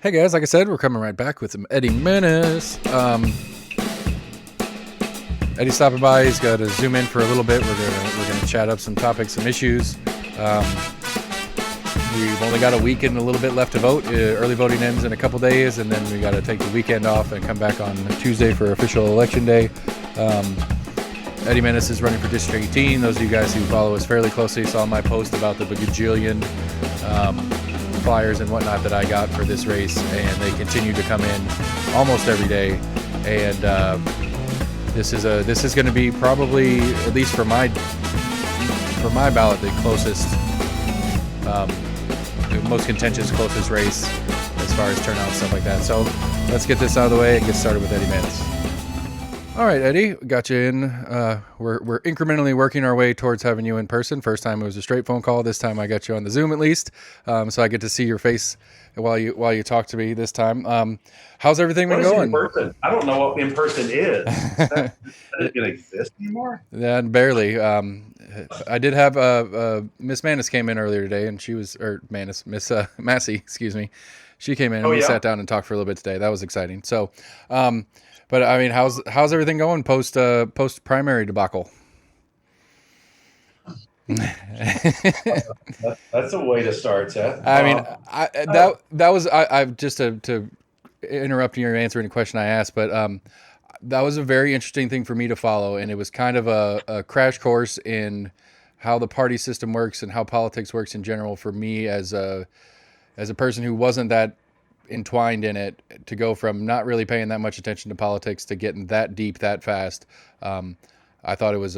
Hey guys, like I said, we're coming right back with some Eddie Mannis. Eddie's stopping by. He's got to zoom in for a little bit. We're gonna chat up some topics, some issues. Um, we've only got a week and a little bit left to vote. Early voting ends in a couple days, and then we got to take the weekend off and come back on Tuesday for official election day. Eddie Mannis is running for District 18. Those of you guys who follow us fairly closely saw my post about the bajillion flyers and whatnot that I got for this race, and they continue to come in almost every day. And this is going to be probably, at least for my ballot, the closest, the most contentious, closest race as far as turnout and stuff like that. So let's get this out of the way and get started with Eddie Mannis. All right, Eddie, got you in. We're incrementally working our way towards having you in person. First time it was a straight phone call. This time I got you on the Zoom at least, so I get to see your face while you talk to me this time. How's everything been going? What is in person? I don't know what in person is. That doesn't exist anymore. Yeah, barely. I did have Miss Mannis came in earlier today, and she was Miss Massey, excuse me. She came in and we sat down and talked for a little bit today. That was exciting. So. But I mean, how's everything going post primary debacle? That's a way to start, Seth. I mean, that was just to interrupt you or answer any question I asked, but that was a very interesting thing for me to follow, and it was kind of a crash course in how the party system works and how politics works in general for me as a person who wasn't that entwined in it, to go from not really paying that much attention to politics to getting that deep that fast. I thought it was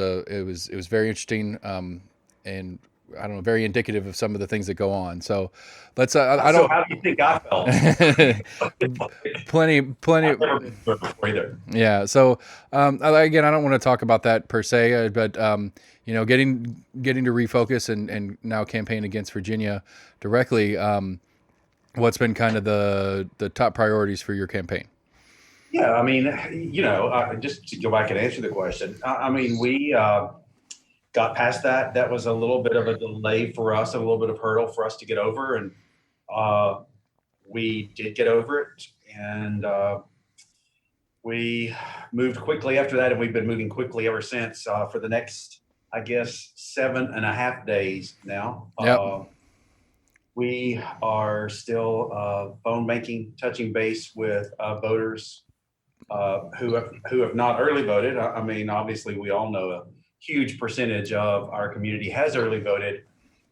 very interesting, and I don't know, very indicative of some of the things that go on. So let's. I don't. So how do you think I felt? plenty. I've never been through it before either. Yeah. So again, I don't want to talk about that per se, but getting to refocus and now campaign against Virginia directly. What's been kind of the top priorities for your campaign? Yeah, I mean, just to go back and answer the question, I mean, we got past that. That was a little bit of a delay for us, a little bit of hurdle for us to get over, and we did get over it, and we moved quickly after that, and we've been moving quickly ever since for the next, I guess, 7.5 days now. Yep. We are still phone banking, touching base with voters who have not early voted. I mean, obviously, we all know a huge percentage of our community has early voted,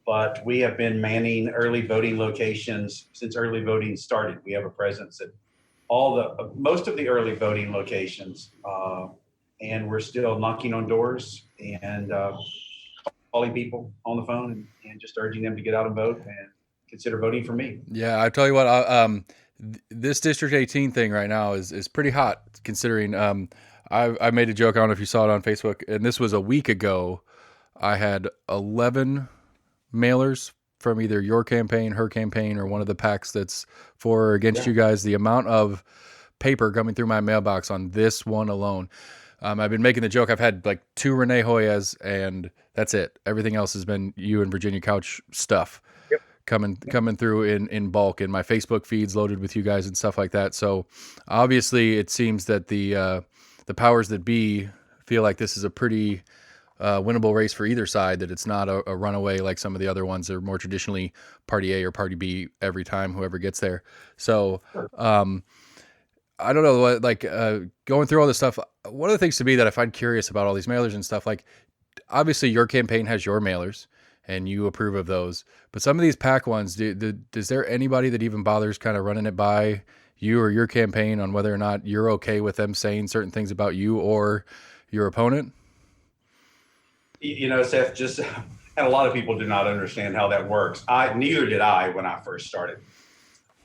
but we have been manning early voting locations since early voting started. We have a presence at most of the early voting locations, and we're still knocking on doors and calling people on the phone and just urging them to get out and vote and consider voting for me. Yeah, I tell you what, this District 18 thing right now is pretty hot, considering I made a joke, I don't know if you saw it on Facebook, and this was a week ago. I had 11 mailers from either your campaign, her campaign, or one of the PACs that's for or against you guys. The amount of paper coming through my mailbox on this one alone. I've been making the joke, I've had like 2 Renee Hoyas, and that's it. Everything else has been you and Virginia Couch stuff. Coming through in bulk, and my Facebook feeds loaded with you guys and stuff like that. So obviously it seems that the powers that be feel like this is a pretty winnable race for either side, that it's not a runaway like some of the other ones that are more traditionally party A or party B every time, whoever gets there. So I don't know what, like going through all this stuff, one of the things to me that I find curious about all these mailers and stuff, like obviously your campaign has your mailers and you approve of those. But some of these PAC ones, is there anybody that even bothers kind of running it by you or your campaign on whether or not you're okay with them saying certain things about you or your opponent? Seth, and a lot of people do not understand how that works. Neither did I when I first started.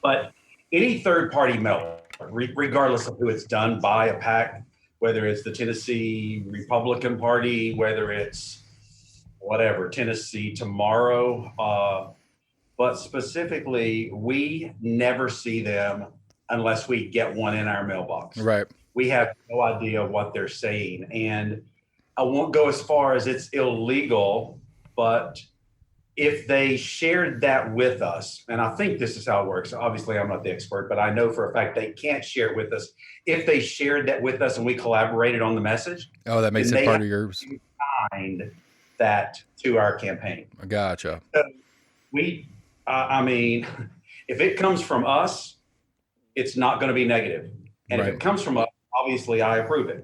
But any third-party mail, regardless of who it's done by a PAC, whether it's the Tennessee Republican Party, whether it's whatever, Tennessee Tomorrow, but specifically, we never see them unless we get one in our mailbox. Right. We have no idea what they're saying. And I won't go as far as it's illegal, but if they shared that with us, and I think this is how it works. Obviously, I'm not the expert, but I know for a fact they can't share it with us. If they shared that with us and we collaborated on the message, Oh, that then makes it they part have of yours. to bind that to our campaign. Gotcha. So I mean, if it comes from us, it's not going to be negative. And if Right. it comes from us, obviously I approve it.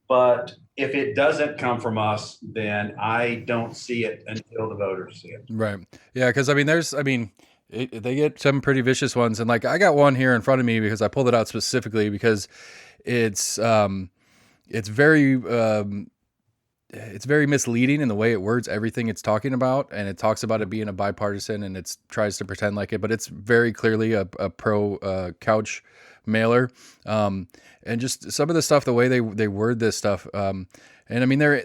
But if it doesn't come from us, then I don't see it until the voters see it. Right. Yeah, because I mean, they get some pretty vicious ones, and like I got one here in front of me because I pulled it out specifically because it's um, it's very it's very misleading in the way it words everything it's talking about, and it talks about it being a bipartisan, and it tries to pretend like it, but it's very clearly a pro couch mailer, um, and just some of the stuff, the way they word this stuff, and I mean they're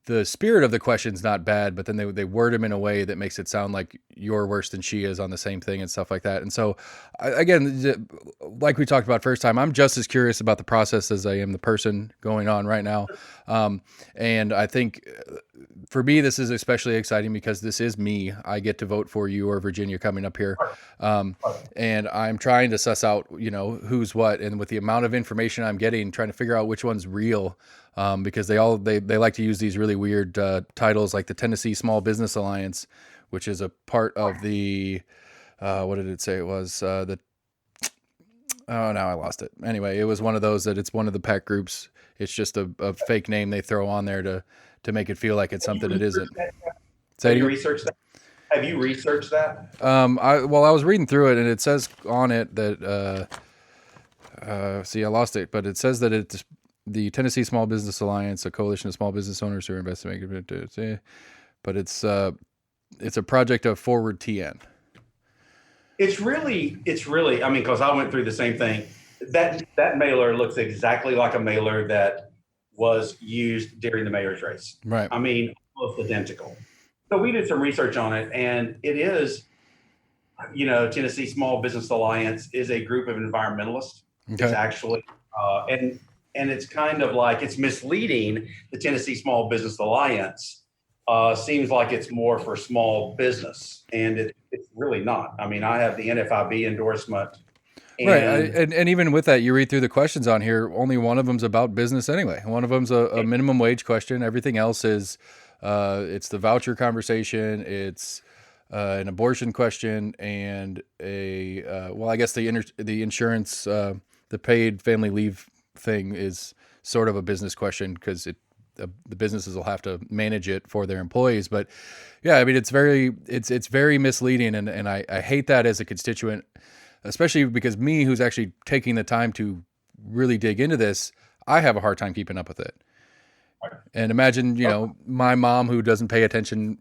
the spirit of the question's not bad, but then they word them in a way that makes it sound like you're worse than she is on the same thing and stuff like that. And so, again, like we talked about first time, I'm just as curious about the process as I am the person going on right now. And I think for me, this is especially exciting because this is me. I get to vote for you or Virginia coming up here. Um, and I'm trying to suss out, who's what. And with the amount of information I'm getting, trying to figure out which one's real. Because they like to use these really weird titles like the Tennessee Small Business Alliance, which is a part of the what did it say it was the oh, now I lost it. Anyway, it was one of those that it's one of the PAC groups. It's just a fake name they throw on there to make it feel like it's Have you something it isn't. researched that? Say Have it you again. researched that? Have you researched that? I was reading through it and it says on it that see, I lost it, but it says that it's the Tennessee Small Business Alliance, a coalition of small business owners who are investigating. But it's a project of Forward TN. It's really, I mean, because I went through the same thing. That mailer looks exactly like a mailer that was used during the mayor's race. Right. I mean, almost identical. So we did some research on it, and it is, Tennessee Small Business Alliance is a group of environmentalists. It's Okay. actually, and it's kind of like it's misleading. The Tennessee Small Business Alliance seems like it's more for small business, and it's really not. I mean, I have the NFIB endorsement, Right. and And even with that, you read through the questions on here, only one of them's about business anyway. One of them's a minimum wage question. Everything else is, it's the voucher conversation. It's an abortion question and I guess the insurance, the paid family leave thing is sort of a business question because the businesses will have to manage it for their employees. But yeah, I mean, it's very misleading. And I hate that as a constituent, especially because me, who's actually taking the time to really dig into this, I have a hard time keeping up with it. And imagine, my mom who doesn't pay attention,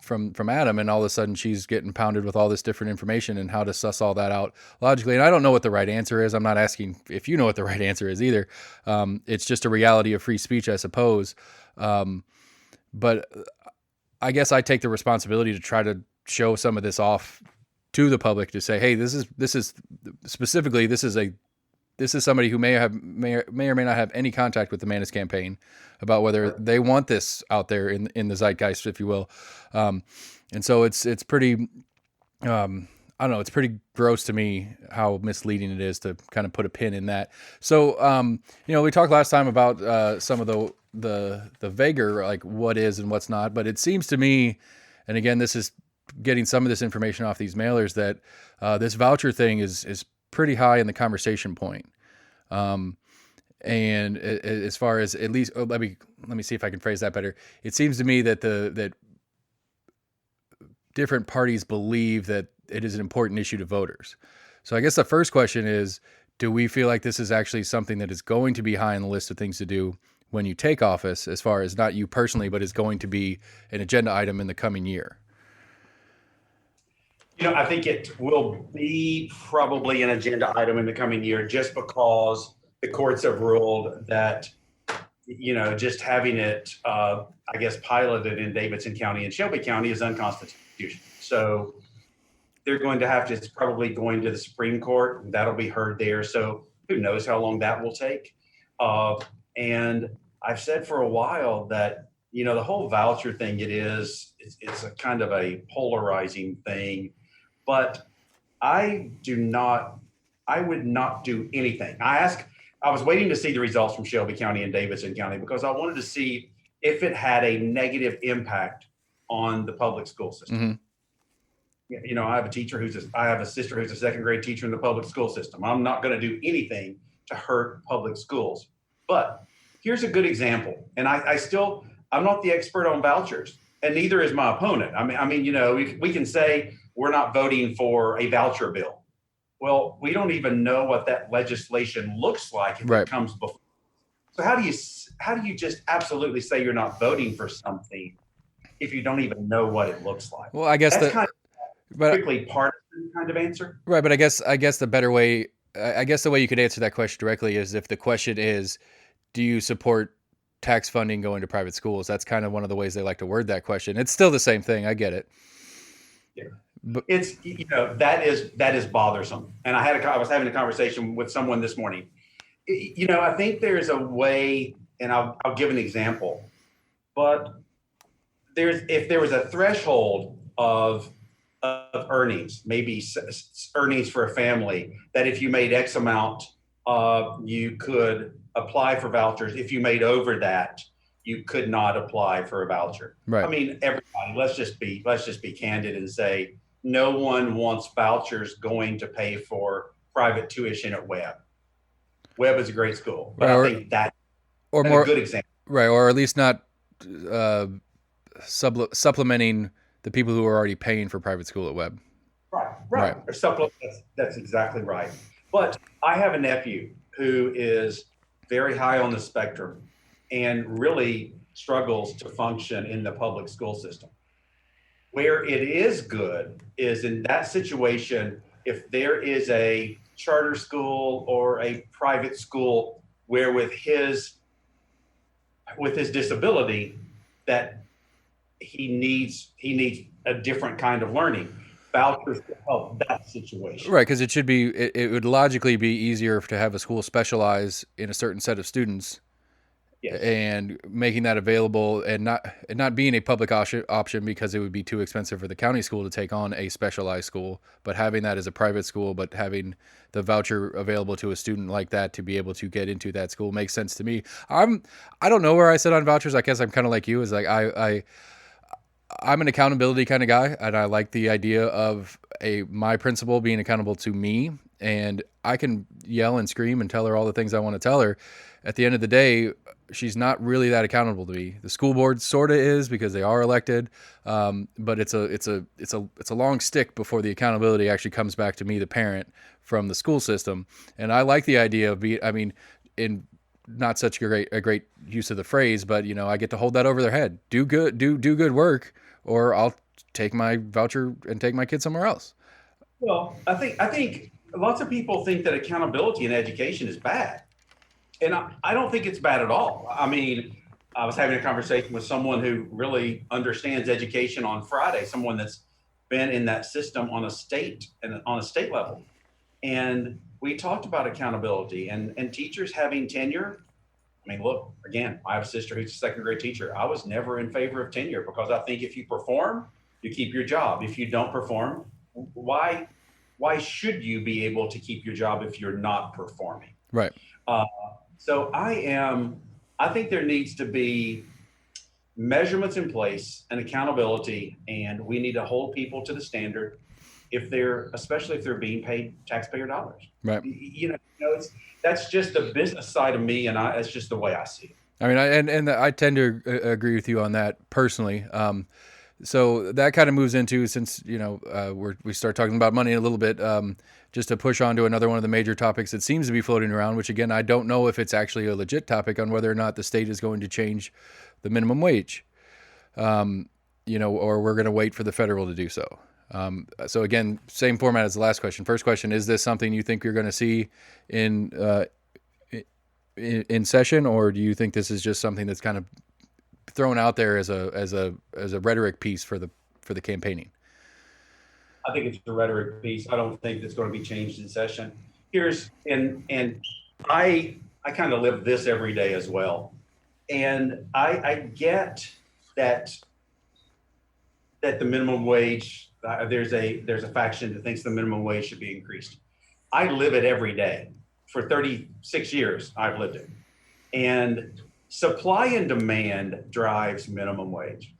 from Adam, and all of a sudden she's getting pounded with all this different information and how to suss all that out logically. And I don't know what the right answer is. I'm not asking if you know what the right answer is either. It's just a reality of free speech, I suppose. But I guess I take the responsibility to try to show some of this off to the public to say, hey, this is specifically, this is somebody who may or may not have any contact with the Mannis campaign about whether they want this out there in the zeitgeist, if you will. And so it's pretty, I don't know, it's pretty gross to me how misleading it is to kind of put a pin in that. So, we talked last time about some of the vaguer, like what is and what's not, but it seems to me, and again, this is getting some of this information off these mailers, that this voucher thing is pretty high in the conversation point. And as far as, at least, let me see if I can phrase that better. It seems to me that that different parties believe that it is an important issue to voters. So I guess the first question is, do we feel like this is actually something that is going to be high on the list of things to do when you take office, as far as not you personally, but is going to be an agenda item in the coming year? I think it will be probably an agenda item in the coming year just because the courts have ruled that, just having it, I guess, piloted in Davidson County and Shelby County is unconstitutional. So they're going to have to, it's probably going to the Supreme Court. That'll be heard there. So who knows how long that will take. And I've said for a while that the whole voucher thing, it's a kind of a polarizing thing, but I do not, I would not do anything. I was waiting to see the results from Shelby County and Davidson County because I wanted to see if it had a negative impact on the public school system. Hmm. I have I have a sister who's a second grade teacher in the public school system. I'm not going to do anything to hurt public schools. But here's a good example. And I'm not the expert on vouchers, and neither is my opponent. We can say we're not voting for a voucher bill. Well, we don't even know what that legislation looks like if it Right. comes before. So how do you just absolutely say you're not voting for something if you don't even know what it looks like? Well, I guess That's the kind of but quickly partisan kind of answer. right, but I guess the better way, I guess the way you could answer that question directly is if the question is, do you support tax funding going to private schools? That's kind of one of the ways they like to word that question. It's still the same thing. I get it. Yeah. But That is bothersome. And I was having a conversation with someone this morning. I think there's a way, and I'll give an example, but if there was a threshold of earnings, maybe earnings for a family, that if you made X amount, you could apply for vouchers. If you made over that, you could not apply for a voucher. I right. mean, everybody, let's just be candid and say no one wants vouchers going to pay for private tuition at Webb. Webb is a great school, but Right. I think Or that's a more good example. right, or at least not uh supplementing the people who are already paying for private school at Webb. Right, Right. right. Or supplement. That's exactly right. But I have a nephew who is very high on the spectrum and really struggles to function in the public school system. Where it is good is in that situation, if there is a charter school or a private school where with his disability that he needs a different kind of learning. Vouchers to help that situation. Right, because it would logically be easier to have a school specialize in a certain set of students Yes. and making that available and not being a public option because it would be too expensive for the county school to take on a specialized school, but having that as a private school, but having the voucher available to a student like that to be able to get into that school makes sense to me. I don't know where I sit on vouchers. I guess I'm kind of like you, is like I'm an accountability kind of guy, and I like the idea of my principal being accountable to me, and I can yell and scream and tell her all the things I want to tell her. At the end of the day, she's not really that accountable to me. The school board sort of is because they are elected, but it's a long stick before the accountability actually comes back to me, the parent, from the school system. And I like the idea of I mean, in not such a great use of the phrase, but I get to hold that over their head. Do good work, or I'll take my voucher and take my kid somewhere else. Well, I think lots of people think that accountability in education is bad, and I don't think it's bad at all. I mean, I was having a conversation with someone who really understands education on Friday, someone that's been in that system on a state level, and we talked about accountability and teachers having tenure. I mean, look, again, I have a sister who's a second grade teacher. I was never in favor of tenure because I think if you perform, you keep your job. If you don't perform, why why should you be able to keep your job if you're not performing? Right. Uh, I think there needs to be measurements in place and accountability, and we need to hold people to the standard especially if they're being paid taxpayer dollars. Right. That's just the business side of me, and that's just the way I see it. I mean, and I tend to agree with you on that personally. So that kind of moves into, since we start talking about money a little bit, just to push on to another one of the major topics that seems to be floating around. Which again, I don't know if it's actually a legit topic on whether or not the state is going to change the minimum wage, or we're going to wait for the federal to do so. So again, same format as the last question. First question: is this something you think you're going to see in in session, or do you think this is just something that's kind of thrown out there as a rhetoric piece for the campaigning? I think it's a rhetoric piece. I don't think it's going to be changed in session. And I kind of live this every day as well. And I get that the minimum wage, there's a faction that thinks the minimum wage should be increased. I live it every day. For 36 years, I've lived it. And supply and demand drives minimum wage.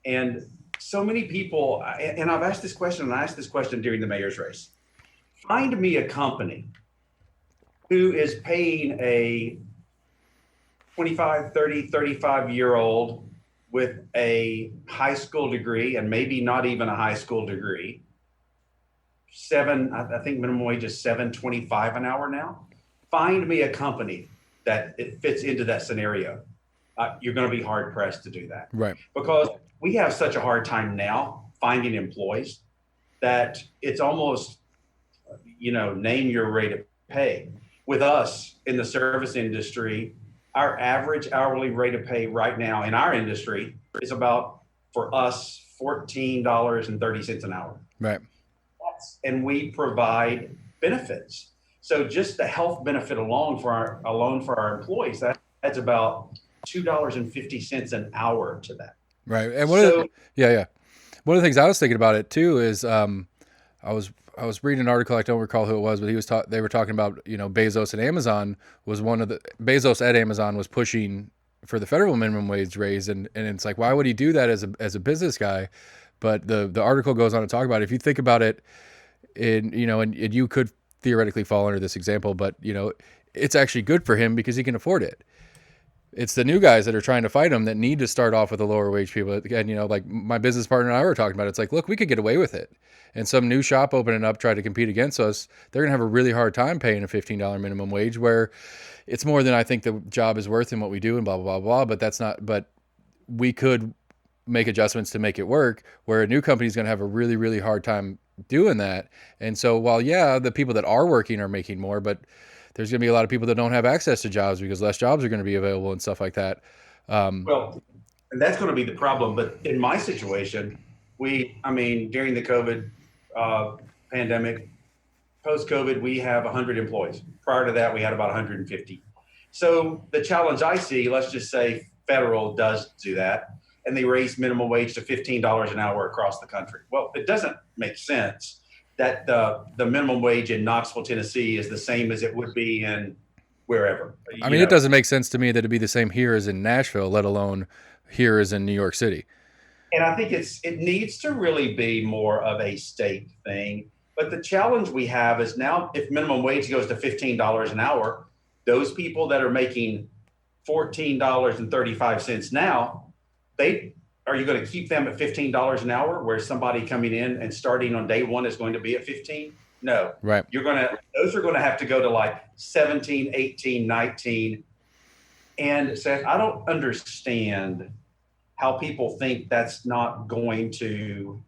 And so many people, and I've asked this question, and I asked this question during the mayor's race. Find me a company who is paying a 25, 30, 35-year-old with a high school degree, and maybe not even a high school degree, I think minimum wage is $7.25 an hour now. Find me a company that it fits into that scenario. You're going to be hard pressed to do that, Right. because we have such a hard time now finding employees that it's almost, name your rate of pay. With us in the service industry, our average hourly rate of pay right now in our industry is about, for us, $14.30 an hour. Right. And we provide benefits. So just the health benefit alone for our employees, that's about $2.50 an hour to that. Right. And So yeah. One of the things I was thinking about it too is I was reading an article. I don't recall who it was, but they were talking about, Bezos and Amazon Bezos at Amazon was pushing for the federal minimum wage raise, and it's like, why would he do that as a business guy? But the article goes on to talk about it. If you think about it, and you could theoretically fall under this example, but it's actually good for him because he can afford it. It's the new guys that are trying to fight him that need to start off with the lower wage people. And, like my business partner and I were talking about, it's like, look, we could get away with it. And some new shop opening up, try to compete against us, they're going to have a really hard time paying a $15 minimum wage, where it's more than I think the job is worth and what we do and blah, blah, blah, blah. But but we could make adjustments to make it work, where a new company is going to have a really, really hard time doing that. And so while, yeah, the people that are working are making more, but there's going to be a lot of people that don't have access to jobs because less jobs are going to be available and stuff like that. Well, and that's going to be the problem. But in my situation, during the COVID pandemic, post-COVID, we have 100 employees. Prior to that, we had about 150. So the challenge I see, let's just say federal does do that, and they raise minimum wage to $15 an hour across the country. Well, it doesn't make sense that the minimum wage in Knoxville, Tennessee is the same as it would be in wherever. It doesn't make sense to me that it'd be the same here as in Nashville, let alone here as in New York City. And I think it needs to really be more of a state thing. But the challenge we have is now, if minimum wage goes to $15 an hour, those people that are making $14.35 now, are you going to keep them at $15 an hour, where somebody coming in and starting on day one is going to be at 15? No. Right. Those are going to have to go to like 17, 18, 19. And so I don't understand how people think that's not going to,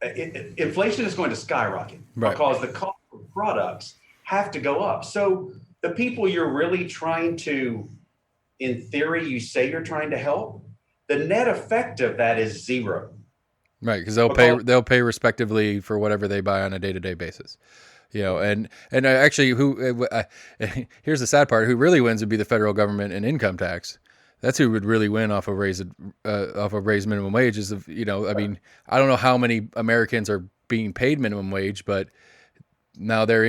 inflation is going to skyrocket, right, because the cost of products have to go up. So the people you're really trying to, in theory, you say you're trying to help, the net effect of that is zero. Right, because they'll pay respectively for whatever they buy on a day-to-day basis. And actually, here's the sad part: who really wins would be the federal government and income tax. That's who would really win off of raised minimum wage. I don't know how many Americans are being paid minimum wage, but now their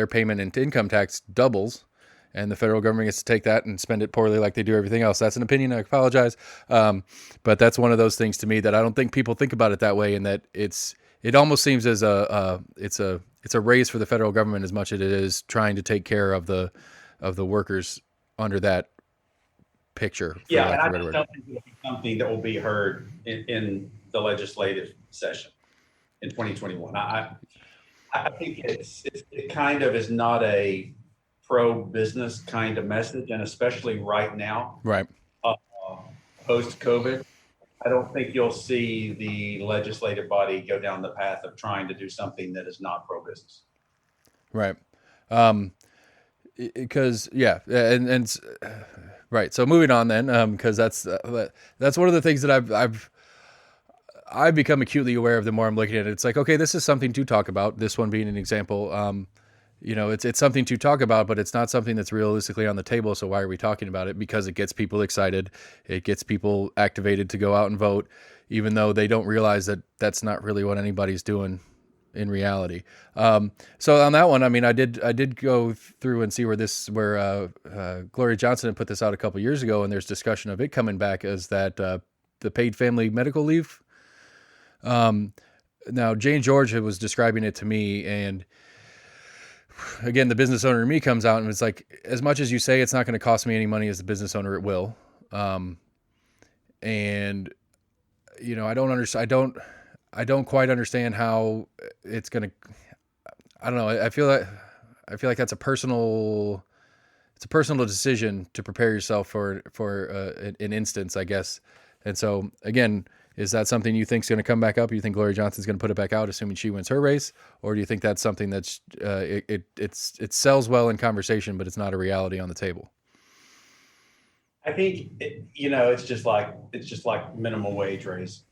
payment into income tax doubles, and the federal government gets to take that and spend it poorly like they do everything else. That's an opinion. I apologize. But that's one of those things to me that I don't think people think about it that way, and that it almost seems as it's a raise for the federal government as much as it is trying to take care of the workers under that picture. Yeah, and I just don't think it'll be something that will be heard in the legislative session in 2021. I think it kind of is not a pro-business kind of message, and especially right now, right, post-COVID, I don't think you'll see the legislative body go down the path of trying to do something that is not pro-business. Right. Because and right. So moving on then, because that's one of the things that I've become acutely aware of the more I'm looking at it. It's like, okay, this is something to talk about. This one being an example. it's something to talk about, but it's not something that's realistically on the table. So why are we talking about it? Because it gets people excited, it gets people activated to go out and vote, even though they don't realize that that's not really what anybody's doing in reality. So on that one, I mean, I did go through and see where Gloria Johnson had put this out a couple years ago, and there's discussion of it coming back as that the paid family medical leave. Now Jane George was describing it to me, and again, the business owner in me comes out and it's like, as much as you say it's not going to cost me any money as the business owner, it will. And I don't understand. I don't quite understand how it's going to. I don't know. I feel like that's it's a personal decision to prepare yourself for an instance, I guess. And so again, is that something you think is going to come back up? You think Gloria Johnson's going to put it back out, assuming she wins her race, or do you think that's something that's it sells well in conversation, but it's not a reality on the table? I think it's just like minimum wage raise.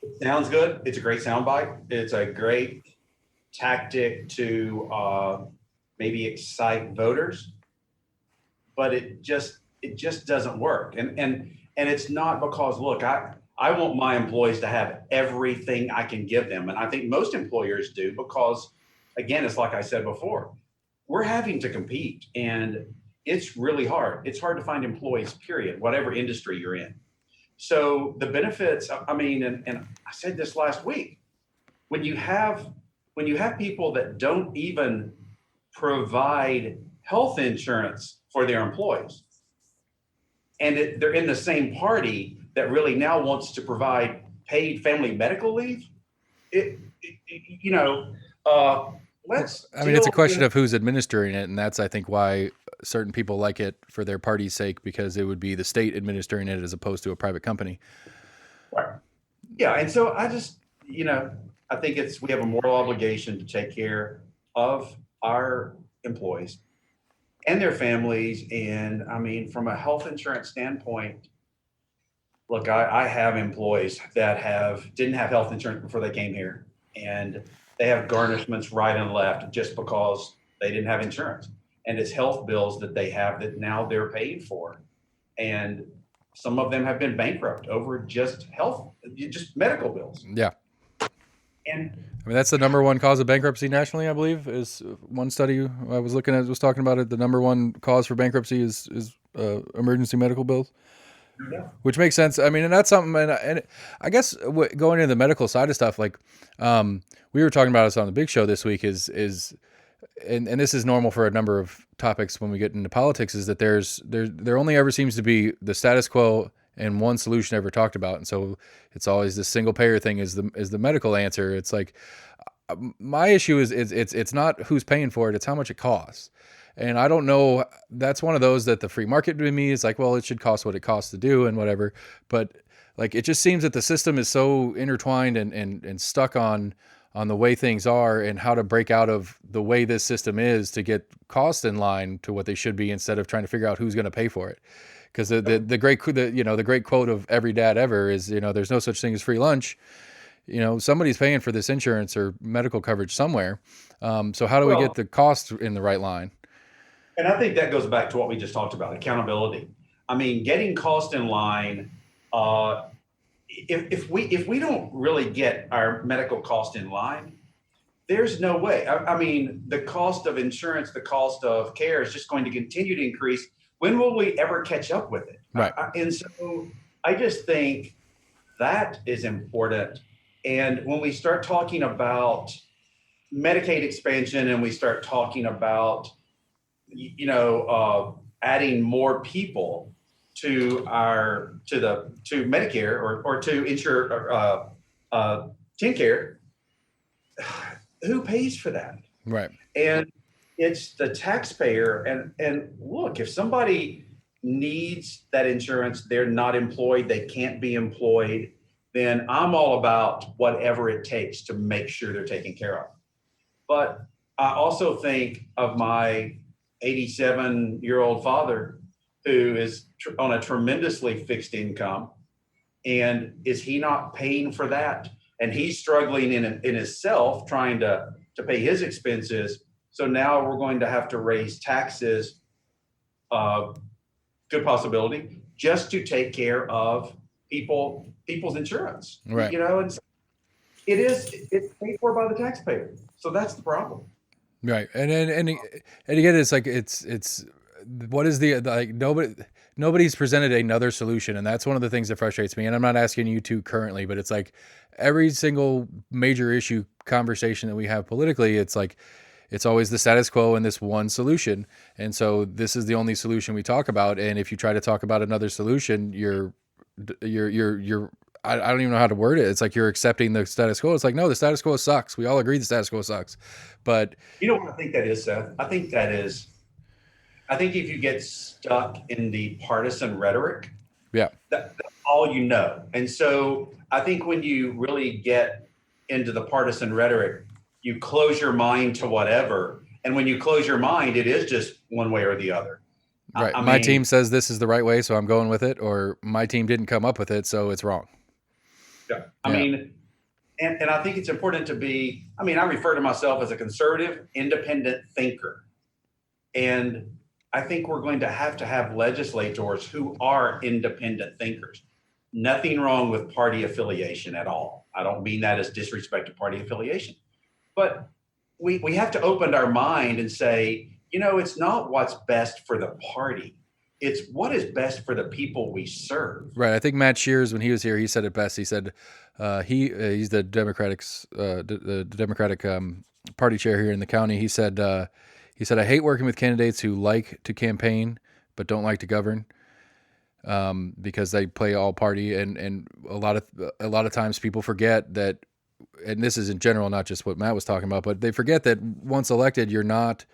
It sounds good. It's a great soundbite. It's a great tactic to maybe excite voters, but it just doesn't work. And it's not because, look, I want my employees to have everything I can give them, and I think most employers do, because again, it's like I said before, we're having to compete, and it's really hard. It's hard to find employees, period, whatever industry you're in. So the benefits, I mean, and I said this last week, when you have people that don't even provide health insurance for their employees, and they're in the same party that really now wants to provide paid family medical leave, you know, let's I mean, it's deal a question with. of who's administering it, and that's I think why certain people like it for their party's sake, because it would be the state administering it as opposed to a private company. Right. Yeah, and so I think we have a moral obligation to take care of our employees and their families. And I mean, from a health insurance standpoint, look, I have employees that didn't have health insurance before they came here, and they have garnishments right and left just because they didn't have insurance. And it's health bills that they have that now they're paid for. And some of them have been bankrupt over just medical bills. Yeah, And I mean that's the number one cause of bankruptcy nationally. I believe is one study I was looking at was talking about it. The number one cause for bankruptcy is emergency medical bills. yeah, Which makes sense. I mean, and that's something, and I guess going into the medical side of stuff, like we were talking about this on the big show this week, and this is normal for a number of topics when we get into politics, is that there only ever seems to be the status quo and one solution ever talked about, and so it's always this single payer thing is the medical answer. It's like my issue is it's not who's paying for it, it's how much it costs. And I don't know, that's one of those that the free market to me is like, well, it should cost what it costs to do and whatever. But like, it just seems that the system is so intertwined and stuck on the way things are and how to break out of the way this system is to get costs in line to what they should be, instead of trying to figure out who's going to pay for it. Because the great quote of every dad ever is, there's no such thing as free lunch. Somebody's paying for this insurance or medical coverage somewhere. So how do we get well, the cost in the right line? and I think that goes back to what we just talked about, accountability. I mean, getting cost in line. If we don't really get our medical cost in line, there's no way. I mean, the cost of insurance, the cost of care is just going to continue to increase. When will we ever catch up with it? Right. And so I just think that is important. And when we start talking about Medicaid expansion and we start talking about, adding more people to Medicare or to insure TennCare, who pays for that? Right. And it's the taxpayer. And look, if somebody needs that insurance, they're not employed, they can't be employed, then I'm all about whatever it takes to make sure they're taken care of. But I also think of my 87-year-old father who is on a tremendously fixed income. And is he not paying for that? and he's struggling in himself trying to pay his expenses. So now we're going to have to raise taxes, uh, good possibility, just to take care of people's insurance. Right. And it's paid for by the taxpayer. So that's the problem. Right. And again, it's like it's what is the like nobody's presented another solution, and that's one of the things that frustrates me. And I'm not asking you to currently, but it's like every single major issue conversation that we have politically, it's like it's always the status quo and this one solution. And so this is the only solution we talk about. And if you try to talk about another solution, you're I don't even know how to word it. It's like you're accepting the status quo. It's like, no, the status quo sucks. We all agree the status quo sucks. But You know what I think that is, Seth? I think if you get stuck in the partisan rhetoric, yeah, that's all you know. And so I think when you really get into the partisan rhetoric, you close your mind to whatever. And when you close your mind, it is just one way or the other. right. I My mean, team says this is the right way, so I'm going with it, or my team didn't come up with it, so it's wrong. yeah. I Yeah. mean, and I think it's important to be, I refer to myself as a conservative, independent thinker. And I think we're going to have legislators who are independent thinkers. Nothing wrong with party affiliation at all. I don't mean that as disrespect to party affiliation, but we have to open our mind and say, it's not what's best for the party. It's what is best for the people we serve. Right. I think Matt Shears, when he was here, he said it best. He said he's the the Democratic party chair here in the county. He said I hate working with candidates who like to campaign but don't like to govern, because they play all party, and a lot of times people forget that, and this is in general, not just what Matt was talking about, but they forget that once elected, you're not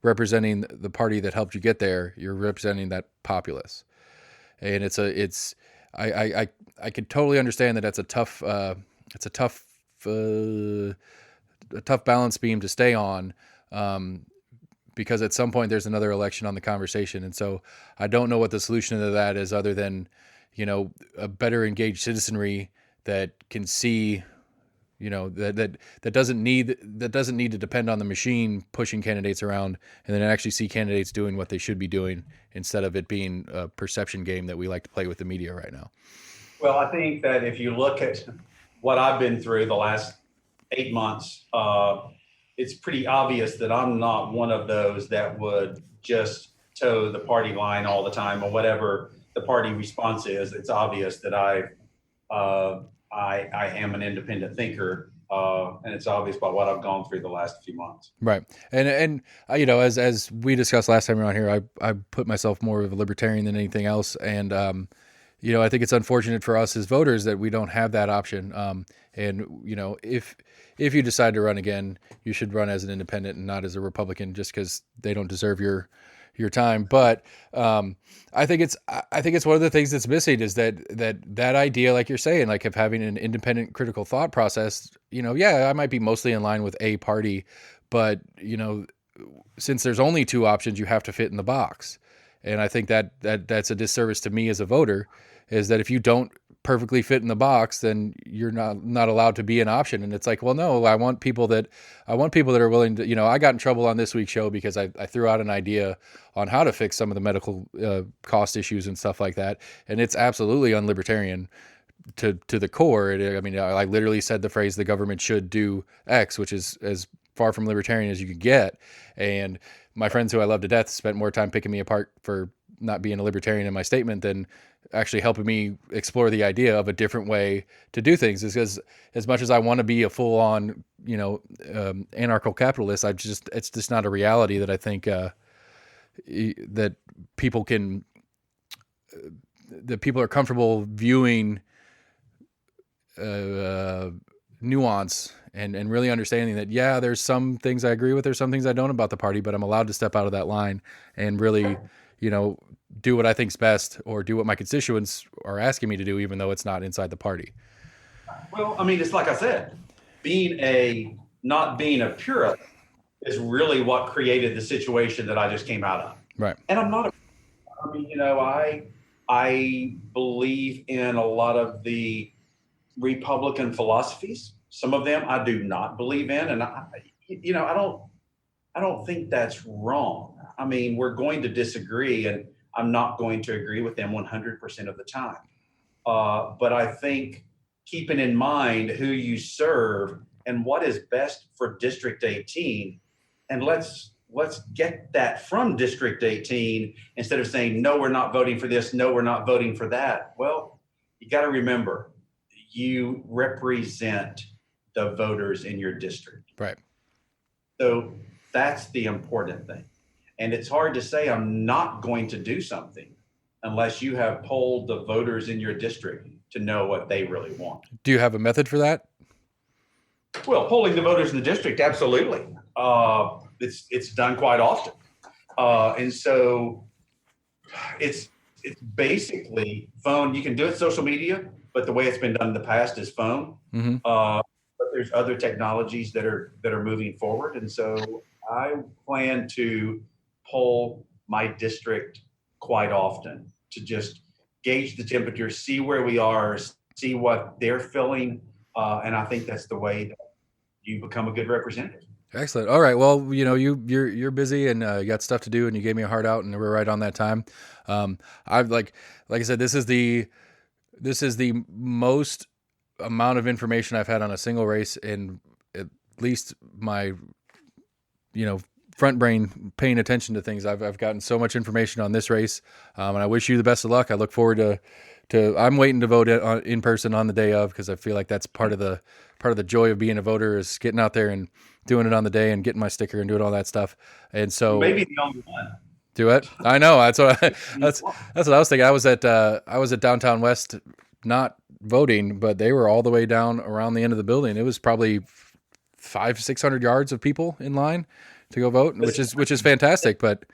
representing the party that helped you get there. You're representing that populace, and I could totally understand that that's it's uh, a tough balance beam to stay on, because at some point there's another election on the conversation, and so I don't know what the solution to that is, other than a better engaged citizenry that can see, that doesn't need to depend on the machine pushing candidates around, and then actually see candidates doing what they should be doing, instead of it being a perception game that we like to play with the media right now. Well, I think that if you look at what I've been through the last 8 months, it's pretty obvious that I'm not one of those that would just toe the party line all the time, or whatever the party response is. It's obvious that I am an independent thinker, and it's obvious by what I've gone through the last few months. Right. And as we discussed last time around here, I put myself more of a libertarian than anything else. And, I think it's unfortunate for us as voters that we don't have that option. And, if you decide to run again, you should run as an independent and not as a Republican, just because they don't deserve your time. But I think it's one of the things that's missing, is that idea, like you're saying, like of having an independent critical thought process. Yeah, I might be mostly in line with a party, but since there's only two options, you have to fit in the box. And I think that's a disservice to me as a voter, is that if you don't perfectly fit in the box, then you're not allowed to be an option. And it's like, well, no, I want people that are willing to, I got in trouble on this week's show because I threw out an idea on how to fix some of the medical cost issues and stuff like that. And it's absolutely unlibertarian to the core. I literally said the phrase, the government should do X, which is as far from libertarian as you could get. And my friends who I love to death spent more time picking me apart for not being a libertarian in my statement than actually helping me explore the idea of a different way to do things. Is because as much as I want to be a full on, anarcho capitalist, it's just not a reality that I think that people can, that people are comfortable viewing nuance and really understanding that, yeah, there's some things I agree with, there's some things I don't about the party, but I'm allowed to step out of that line and really, do what I think's best, or do what my constituents are asking me to do, even though it's not inside the party. Well, it's like I said, not being a purist is really what created the situation that I just came out of. Right. And I'm not, I believe in a lot of the Republican philosophies. Some of them I do not believe in, and I don't think that's wrong. I mean, we're going to disagree, and I'm not going to agree with them 100% of the time. But I think keeping in mind who you serve and what is best for District 18, and let's get that from District 18 instead of saying, no, we're not voting for this, no, we're not voting for that. Well, you got to remember, you represent the voters in your district. Right. So that's the important thing. And it's hard to say I'm not going to do something unless you have polled the voters in your district to know what they really want. Do you have a method for that? Well, polling the voters in the district, absolutely. It's done quite often. And so it's basically phone. You can do it social media, but the way it's been done in the past is phone. Mm-hmm. But there's other technologies that are moving forward. And so I plan to poll my district quite often to just gauge the temperature, see where we are, see what they're feeling. And I think that's the way that you become a good representative. Excellent. All right. Well, you're busy and you got stuff to do, and you gave me a heart out, and we're right on that time. I've like I said, this is the most amount of information I've had on a single race in at least my, front brain paying attention to things. I've gotten so much information on this race, and I wish you the best of luck. I look forward to I'm waiting to vote in person on the day of, because I feel like that's part of the joy of being a voter, is getting out there and doing it on the day and getting my sticker and doing all that stuff. And so maybe the only one. Do it. I know. That's what I was thinking. I was at Downtown West, not voting, but they were all the way down around the end of the building. It was probably 500-600 yards of people in line to go vote, which is fantastic. But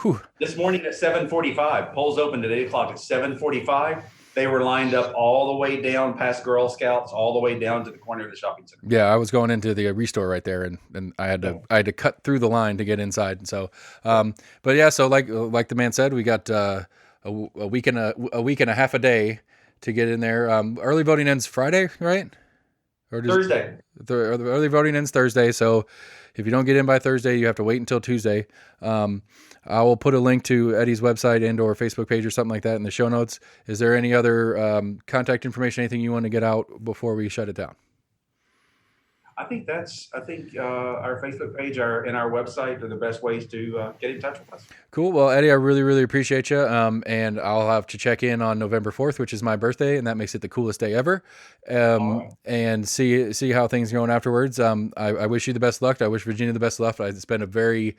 whew. This morning at 7:45, polls opened at 8 o'clock. At 7:45, they were lined up all the way down past Girl Scouts, all the way down to the corner of the shopping center. Yeah, I was going into the restore right there, and I had to cut through the line to get inside. And so, but yeah, so like the man said, we got a week and a half a day to get in there. Early voting ends Friday, right? Or Thursday. The early voting ends Thursday. So if you don't get in by Thursday, you have to wait until Tuesday. I will put a link to Eddie's website and or Facebook page or something like that in the show notes. Is there any other contact information, anything you want to get out before we shut it down? I think our Facebook page and our website are the best ways to get in touch with us. Cool. Well, Eddie, I really, really appreciate you. And I'll have to check in on November 4th, which is my birthday, and that makes it the coolest day ever. And see how things are going afterwards. I wish you the best luck. I wish Virginia the best luck. It's been a very,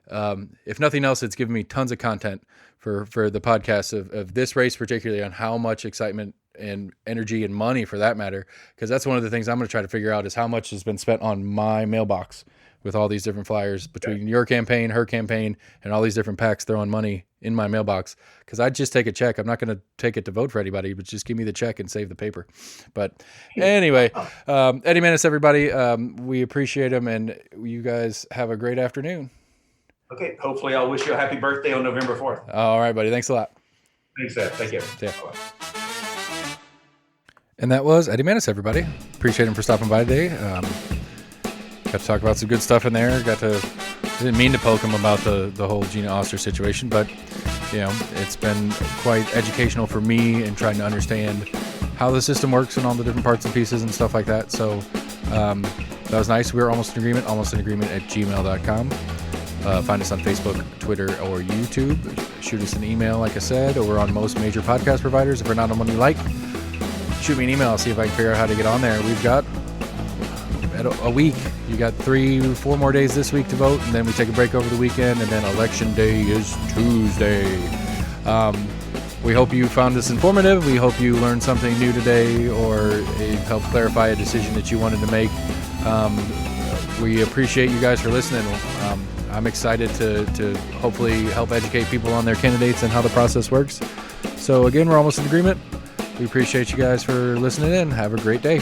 if nothing else, it's given me tons of content for the podcast of this race, particularly on how much excitement and energy and money, for that matter, because that's one of the things I'm going to try to figure out, is how much has been spent on my mailbox with all these different flyers between your campaign, her campaign, and all these different PACs throwing money in my mailbox. Because I'd just take a check. I'm not going to take it to vote for anybody, but just give me the check and save the paper. But anyway, Eddie Mannis, everybody, we appreciate him, and you guys have a great afternoon. Okay. Hopefully I'll wish you a happy birthday on November 4th. All right, buddy. Thanks a lot. Thanks, Ed. Thank you. Yeah. And that was Eddie Mannis, everybody. Appreciate him for stopping by today. Got to talk about some good stuff in there. Didn't mean to poke him about the whole Gina Oster situation, but it's been quite educational for me in trying to understand how the system works and all the different parts and pieces and stuff like that. So that was nice. We were almost in agreement at gmail.com. Find us on Facebook, Twitter, or YouTube. Shoot us an email, like I said, or we're on most major podcast providers. If we're not on one you like, shoot me an email. I'll see if I can figure out how to get on there. We've got a week. You got 3-4 more days this week to vote, and then we take a break over the weekend, and then election day is Tuesday. We hope you found this informative. We hope you learned something new today, or it helped clarify a decision that you wanted to make. We appreciate you guys for listening. I'm excited to hopefully help educate people on their candidates and how the process works. So again, we're almost in agreement. We appreciate you guys for listening in. Have a great day.